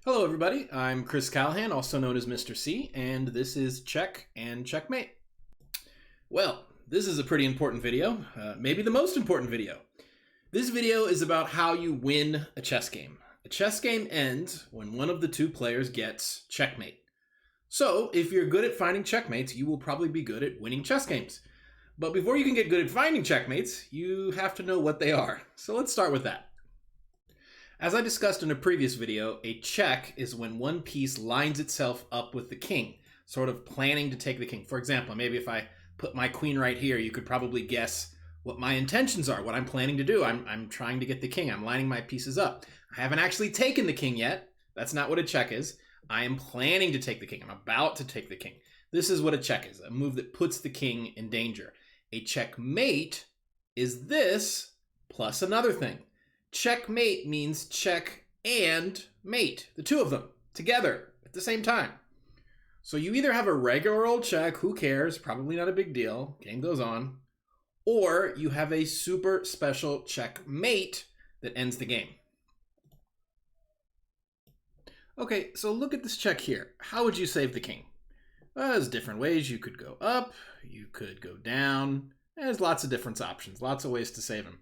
Hello everybody, I'm Chris Callahan, also known as Mr. C, and this is Check and Checkmate. Well, this is a pretty important video, maybe the most important video. This video is about how you win a chess game. A chess game ends when one of the two players gets checkmate. So, if you're good at finding checkmates, you will probably be good at winning chess games. But before you can get good at finding checkmates, you have to know what they are. So let's start with that. As I discussed in a previous video, a check is when one piece lines itself up with the king, sort of planning to take the king. For example, maybe if I put my queen right here, you could probably guess what my intentions are, what I'm planning to do. I'm trying to get the king. I'm lining my pieces up. I haven't actually taken the king yet. That's not what a check is. I am planning to take the king. I'm about to take the king. This is what a check is, a move that puts the king in danger. A checkmate is this plus another thing. Checkmate means check and mate, the two of them together at the same time. So you either have a regular old check, who cares, probably not a big deal, game goes on, or you have a super special checkmate that ends the game. Okay, so look at this check here. How would you save the king? Well, there's different ways. You could go up, you could go down. There's lots of different options, lots of ways to save him.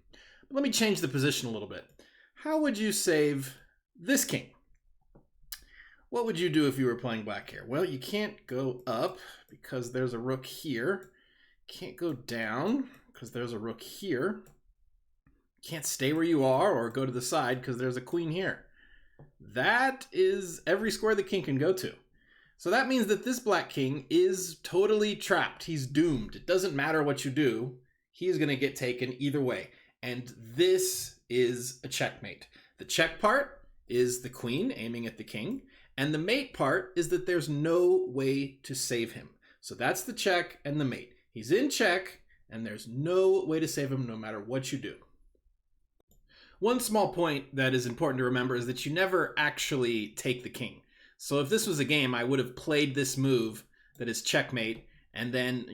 Let me change the position a little bit. How would you save this king? What would you do if you were playing black here? Well, you can't go up because there's a rook here. Can't go down because there's a rook here. Can't stay where you are or go to the side because there's a queen here. That is every square the king can go to. So that means that this black king is totally trapped. He's doomed. It doesn't matter what you do. He's going to get taken either way. And this is a checkmate. The check part is the queen aiming at the king, and the mate part is that there's no way to save him. So that's the check and the mate. He's in check, and there's no way to save him no matter what you do. One small point that is important to remember is that you never actually take the king. So if this was a game, I would have played this move that is checkmate, and then,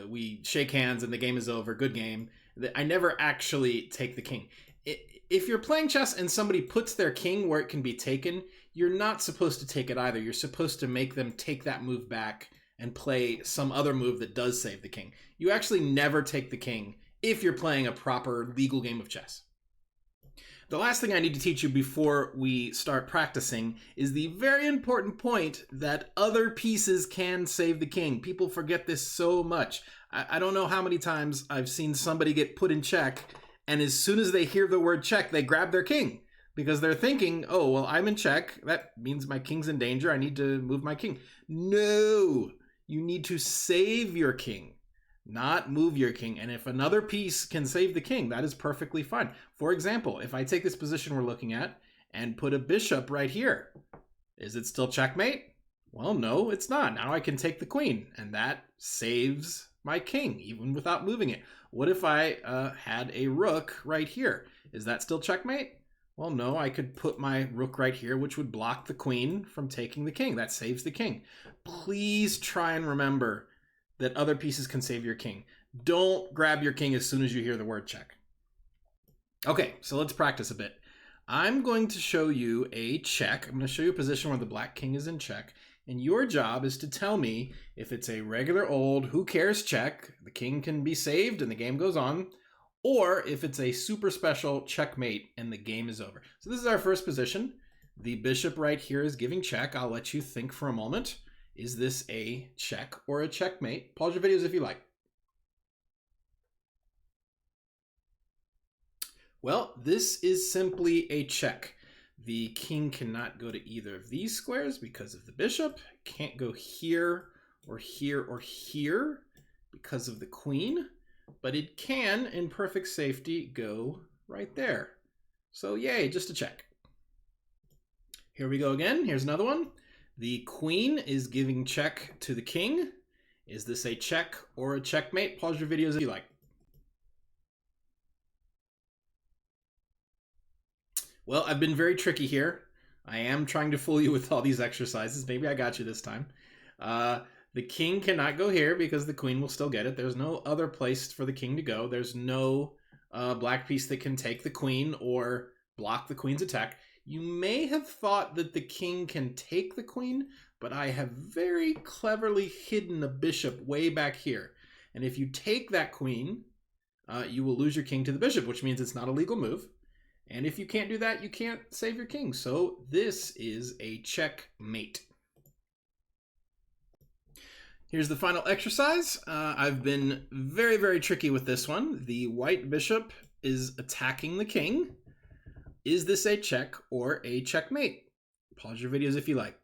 we shake hands and the game is over, good game. I never actually take the king. If you're playing chess and somebody puts their king where it can be taken, you're not supposed to take it either. You're supposed to make them take that move back and play some other move that does save the king. You actually never take the king if you're playing a proper legal game of chess. The last thing I need to teach you before we start practicing is the very important point that other pieces can save the king. People forget this so much. I don't know how many times I've seen somebody get put in check, and as soon as they hear the word check, they grab their king because they're thinking, oh, well, I'm in check. That means my king's in danger. I need to move my king. No, you need to save your king, not move your king. And if another piece can save the king, that is perfectly fine. For example, if I take this position we're looking at and put a bishop right here, is it still checkmate? Well, no, it's not. Now I can take the queen, and that saves my king, even without moving it. What if I had a rook right here? Is that still checkmate? Well, no, I could put my rook right here, which would block the queen from taking the king. That saves the king. Please try and remember that other pieces can save your king. Don't grab your king as soon as you hear the word check. Okay, so let's practice a bit. I'm going to show you a check. I'm going to show you a position where the black king is in check. And your job is to tell me if it's a regular old who cares check, the king can be saved and the game goes on, or if it's a super special checkmate and the game is over. So this is our first position. The bishop right here is giving check. I'll let you think for a moment. Is this a check or a checkmate? Pause your videos if you like. Well, this is simply a check. The king cannot go to either of these squares because of the bishop. Can't go here or here or here because of the queen. But it can, in perfect safety, go right there. So yay, just a check. Here we go again. Here's another one. The queen is giving check to the king. Is this a check or a checkmate? Pause your videos if you like. Well, I've been very tricky here. I am trying to fool you with all these exercises. Maybe I got you this time. The king cannot go here because the queen will still get it. There's no other place for the king to go. There's no black piece that can take the queen or block the queen's attack. You may have thought that the king can take the queen, but I have very cleverly hidden a bishop way back here. And if you take that queen, you will lose your king to the bishop, which means it's not a legal move. And if you can't do that, you can't save your king. So this is a checkmate. Here's the final exercise. I've been very, very tricky with this one. The white bishop is attacking the king. Is this a check or a checkmate? Pause your videos if you like.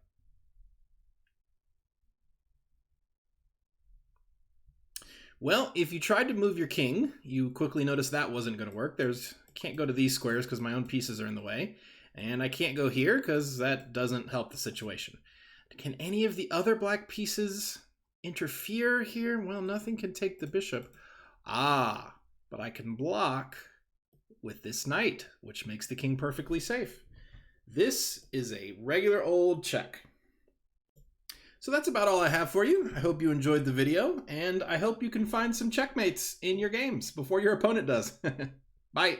Well, if you tried to move your king, you quickly noticed that wasn't going to work. Can't go to these squares because my own pieces are in the way. And I can't go here because that doesn't help the situation. Can any of the other black pieces interfere here? Well, nothing can take the bishop. But I can block with this knight, which makes the king perfectly safe. This is a regular old check. So that's about all I have for you. I hope you enjoyed the video, and I hope you can find some checkmates in your games before your opponent does. Bye.